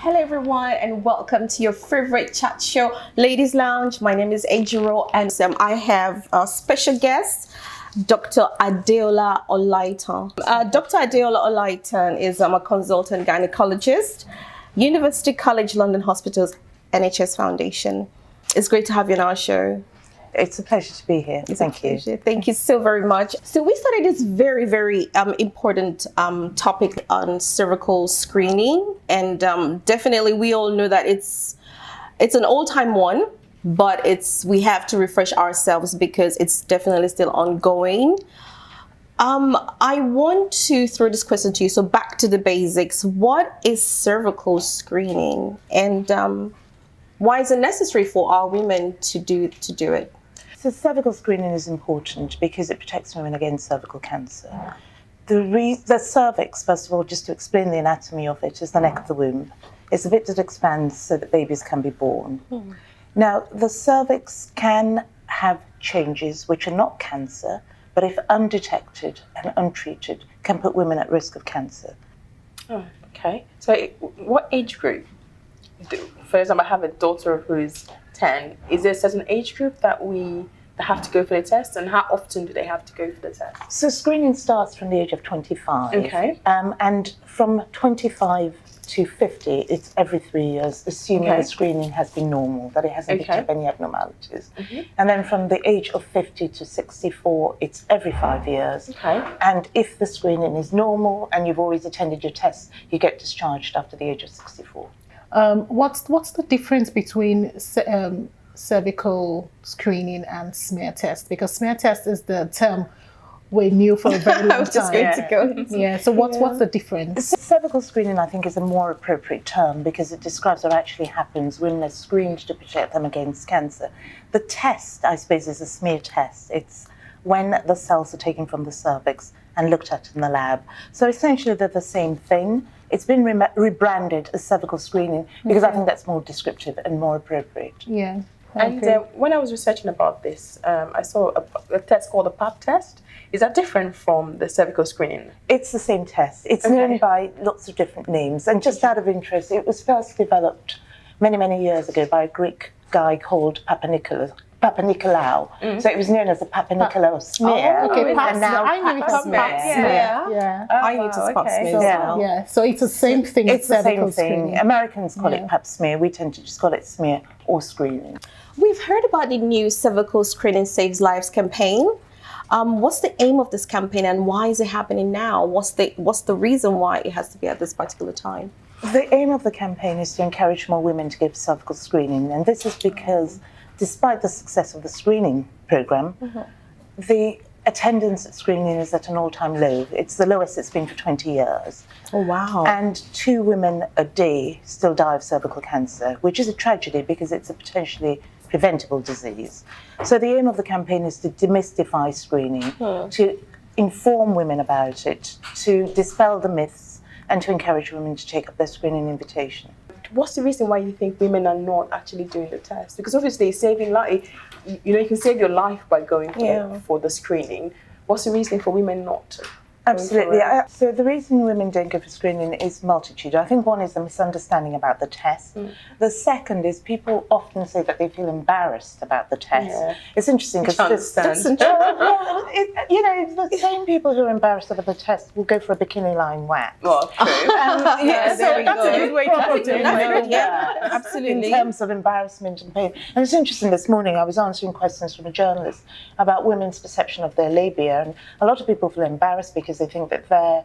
Hello everyone and welcome to your favorite chat show, Ladies Lounge. My name is ADEOLA and I have a special guest, Dr. ADEOLA Olaitan. Dr. ADEOLA Olaitan is a consultant gynecologist, University College London Hospitals NHS Foundation. It's great to have you on our show. It's a pleasure to be here. Thank you. Thank you so very much. So we started this very important topic on cervical screening, and definitely we all know that it's an old-time one, but we have to refresh ourselves because it's definitely still ongoing. I want to throw this question to you. So back to the basics. What is cervical screening, and why is it necessary for our women to do it? So cervical screening is important because it protects women against cervical cancer. The cervix, first of all, just to explain the anatomy of it, is the neck of the womb. It's the bit that expands so that babies can be born. Now, the cervix can have changes which are not cancer, but if undetected and untreated, can put women at risk of cancer. Oh, okay. So what age group? For example, I have a daughter who's 10. Is there a certain age group that have to go for the test, and how often do they have to go for the test? So screening starts from the age of 25. Okay. And from 25 to 50, it's every 3 years, assuming the screening has been normal, that it hasn't picked up any abnormalities. And then from the age of 50 to 64, it's every 5 years. And if the screening is normal and you've always attended your tests, you get discharged after the age of 64. What's the difference between cervical screening and smear test? Because smear test is the term we knew for a very long time. I was just going to go. Yeah. So what's the difference? Cervical screening, I think, is a more appropriate term because it describes what actually happens when they're screened to protect them against cancer. The test, I suppose, is a smear test. It's when the cells are taken from the cervix and looked at in the lab. So essentially, they're the same thing. It's been rebranded as cervical screening because I think that's more descriptive and more appropriate. Yeah. And when I was researching about this, I saw a test called a pap test. Is that different from the cervical screening? It's the same test. It's known by lots of different names. And just out of interest, it was first developed many years ago by a Greek guy called Papa Nikolaou. So it was known as the Papa Nikolaou smear. And now I knew it was smear. Yeah. I knew it was pap smear as well. Yeah. So it's the same thing. It's the same thing. Screening. Americans call it pap smear. We tend to just call it smear or screening. We've heard about the new Cervical Screening Saves Lives campaign. What's the aim of this campaign and why is it happening now? What's the reason why it has to be at this particular time? The aim of the campaign is to encourage more women to give cervical screening, and this is because despite the success of the screening program, the attendance at screening is at an all-time low. It's the lowest it's been for 20 years. Oh, wow. And 2 women a day still die of cervical cancer, which is a tragedy because it's a potentially preventable disease. So the aim of the campaign is to demystify screening, to inform women about it, to dispel the myths, and to encourage women to take up their screening invitation. What's the reason why you think women are not actually doing the test? Because obviously saving life, you can save your life by going for the screening. What's the reason for women not to? Absolutely. So the reason women don't go for screening is multitude. I think one is a misunderstanding about the test. The second is people often say that they feel embarrassed about the test. It's interesting because the same people who are embarrassed about the test will go for a bikini line wax. Well, true. That's a good way to put it. Absolutely. In terms of embarrassment and pain. And it's interesting, this morning I was answering questions from a journalist about women's perception of their labia, and a lot of people feel embarrassed because they think that their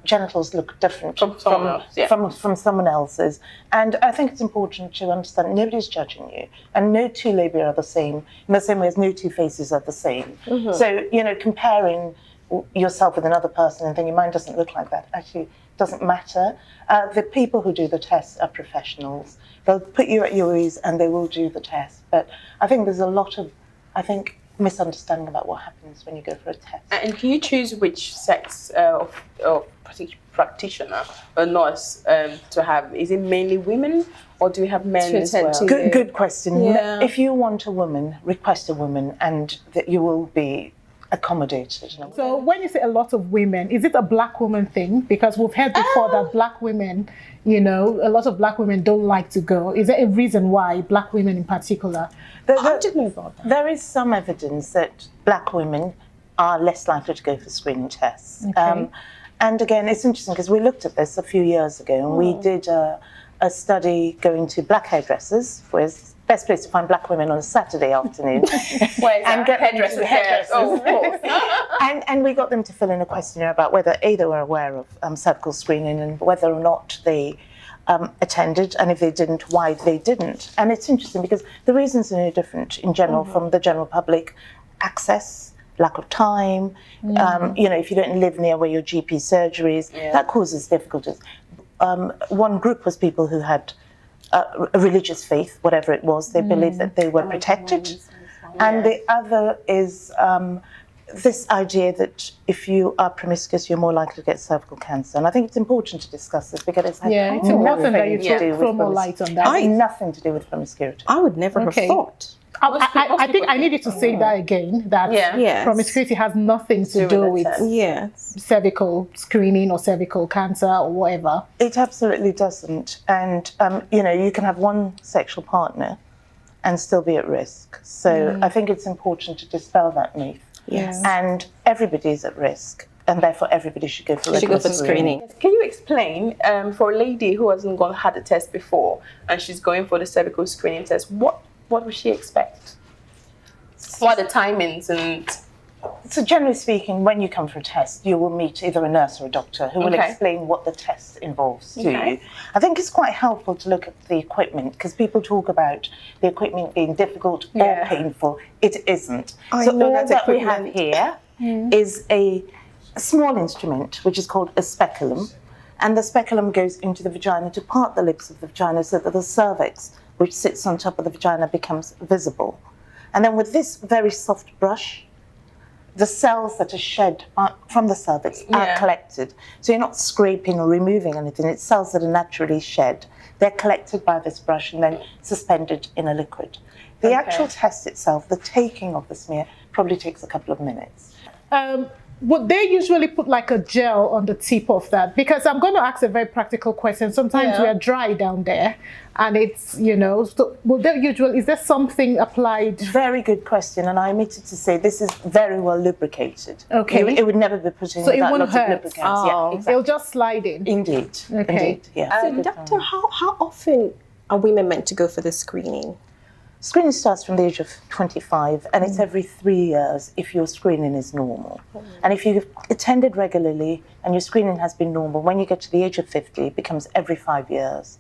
genitals look different from someone else's. And I think it's important to understand nobody's judging you, and no 2 labia are the same, in the same way as no 2 faces are the same. So, comparing yourself with another person and thinking mine doesn't look like that actually doesn't matter. The people who do the tests are professionals. They'll put you at your ease and they will do the test. But I think there's a lot of, misunderstanding about what happens when you go for a test. And can you choose which sex of practitioner or nurse to have? Is it mainly women or do we have men as well? Good question. If you want a woman, request a woman, and that you will be accommodated. You know. So when you say a lot of women, is it a black woman thing? Because we've heard before that black women, a lot of black women don't like to go. Is there a reason why black women in particular? I didn't know about that. There is some evidence that black women are less likely to go for screening tests. Okay. And again, it's interesting because we looked at this a few years ago, and we did a study going to black hairdressers, where's the best place to find black women on a Saturday afternoon. And get hairdressers. Oh, of course. And we got them to fill in a questionnaire about whether A, they were aware of cervical screening, and whether or not they attended, and if they didn't, why they didn't. And it's interesting because the reasons are no different in general from the general public. Access, lack of time, if you don't live near where your GP surgery is, that causes difficulties. One group was people who had a religious faith, whatever it was, they believed that they were protected. And the other is this idea that if you are promiscuous, you're more likely to get cervical cancer. And I think it's important to discuss this because it's important that you throw more light on that. It's nothing to do with promiscuity. I would never have thought. I think I need you to say that again, that promiscuity has nothing to do with cervical screening or cervical cancer or whatever. It absolutely doesn't. And, you can have one sexual partner and still be at risk. So I think it's important to dispel that myth. Yes. And everybody's at risk, and therefore everybody should go for screening. Can you explain, for a lady who hasn't had a test before and she's going for the cervical screening test, what would she expect? What are the timings? And so generally speaking, when you come for a test, you will meet either a nurse or a doctor who will explain what the test involves to you. I think it's quite helpful to look at the equipment because people talk about the equipment being difficult or painful. It isn't. So all that we have here is a small instrument which is called a speculum, and the speculum goes into the vagina to part the lips of the vagina so that the cervix, which sits on top of the vagina, becomes visible. And then with this very soft brush, the cells that are shed from the cervix are collected. So you're not scraping or removing anything. It's cells that are naturally shed. They're collected by this brush and then suspended in a liquid. The actual test itself, the taking of the smear, probably takes a couple of minutes. Would they usually put like a gel on the tip of that? Because I'm going to ask a very practical question. Sometimes we are dry down there and it's, so will they usually, is there something applied? Very good question. And I omitted to say this is very well lubricated. Okay. It would never be put in so with it that won't lot hurt. of lubricants. Yeah, exactly. It'll just slide in. Indeed. Okay. Indeed. Yeah. So, doctor, how often are women meant to go for this screening? Screening starts from the age of 25 and it's every 3 years if your screening is normal. And if you've attended regularly and your screening has been normal, when you get to the age of 50, it becomes every 5 years.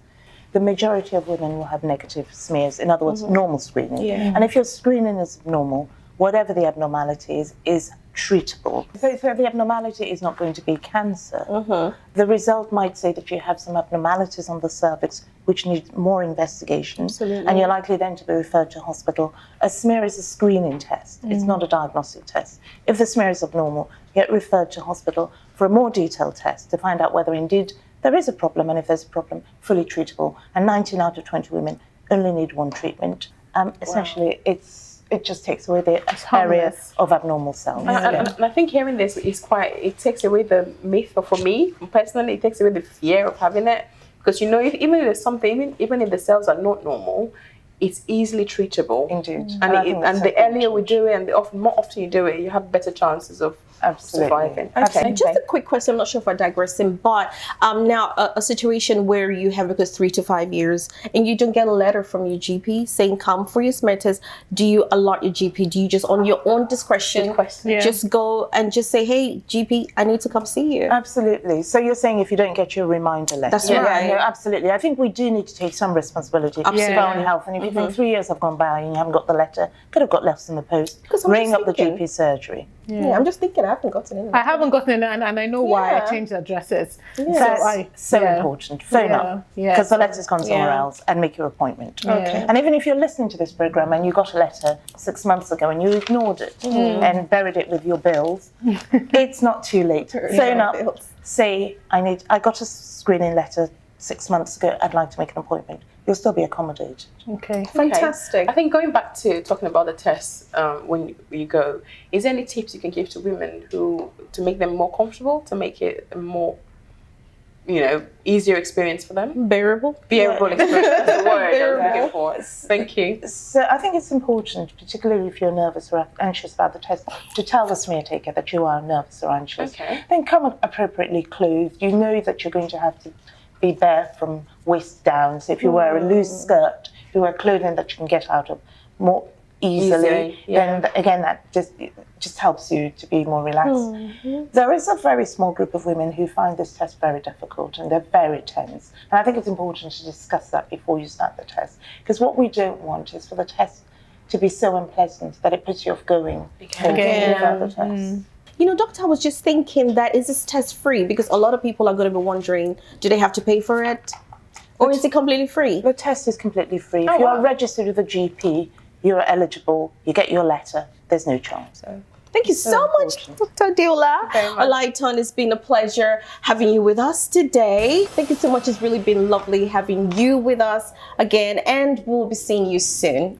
The majority of women will have negative smears, in other words, normal screening. And if your screening is normal, whatever the abnormality is treatable. So if the abnormality is not going to be cancer, the result might say that you have some abnormalities on the cervix which need more investigation, and you're likely then to be referred to hospital. A smear is a screening test. It's not a diagnostic test. If the smear is abnormal, you get referred to hospital for a more detailed test to find out whether indeed there is a problem, and if there's a problem, fully treatable. And 19 out of 20 women only need one treatment. Essentially, it just takes away the area of abnormal cells. And I think hearing this is it takes away the myth, but for me, personally, it takes away the fear of having it. Because even if there's something, even if the cells are not normal, it's easily treatable. Indeed. And the earlier we do it, and the more often you do it, you have better chances of surviving. Okay. Just a quick question. I'm not sure if I'm digressing, but now a situation where you have it 3 to 5 years and you don't get a letter from your GP saying come for your smear test. Do you alert your GP? Do you just on your own discretion just go and just say, hey, GP, I need to come see you? Absolutely. So you're saying if you don't get your reminder letter? That's right. No, absolutely. I think we do need to take some responsibility for our own health. And if you think 3 years have gone by and you haven't got the letter, could have got left in the post. Ring up the GP surgery. Yeah, I'm just thinking I haven't gotten it. I haven't gotten it, and I know why I changed addresses. That's so important. Phone up, because the letter's gone somewhere else, and make your appointment. Okay. And even if you're listening to this program and you got a letter 6 months ago and you ignored it and buried it with your bills, it's not too late. Phone up, say, I got a screening letter 6 months ago, I'd like to make an appointment. you'll still be accommodated. Okay. Fantastic. I think going back to talking about the tests when you go, is there any tips you can give to women to make them more comfortable, to make it a more, easier experience for them? Bearable. Bearable experience. That's the word I was looking for. Thank you. So I think it's important, particularly if you're nervous or anxious about the test, to tell the smear taker that you are nervous or anxious. Okay. Then come appropriately clothed. You know that you're going to have to be bare from waist down. So if you wear a loose skirt, if you wear clothing that you can get out of more easily, then again that just helps you to be more relaxed. There is a very small group of women who find this test very difficult and they're very tense. And I think it's important to discuss that before you start the test, because what we don't want is for the test to be so unpleasant that it puts you off going for the test. Doctor, I was just thinking that is this test free? Because a lot of people are going to be wondering, do they have to pay for it? Or is it completely free? The test is completely free. If you are registered with a GP, you're eligible, you get your letter, there's no charge. So Thank you so much, Dr. ADEOLA. Olaitan, it's been a pleasure having you with us today. Thank you so much. It's really been lovely having you with us again, and we'll be seeing you soon.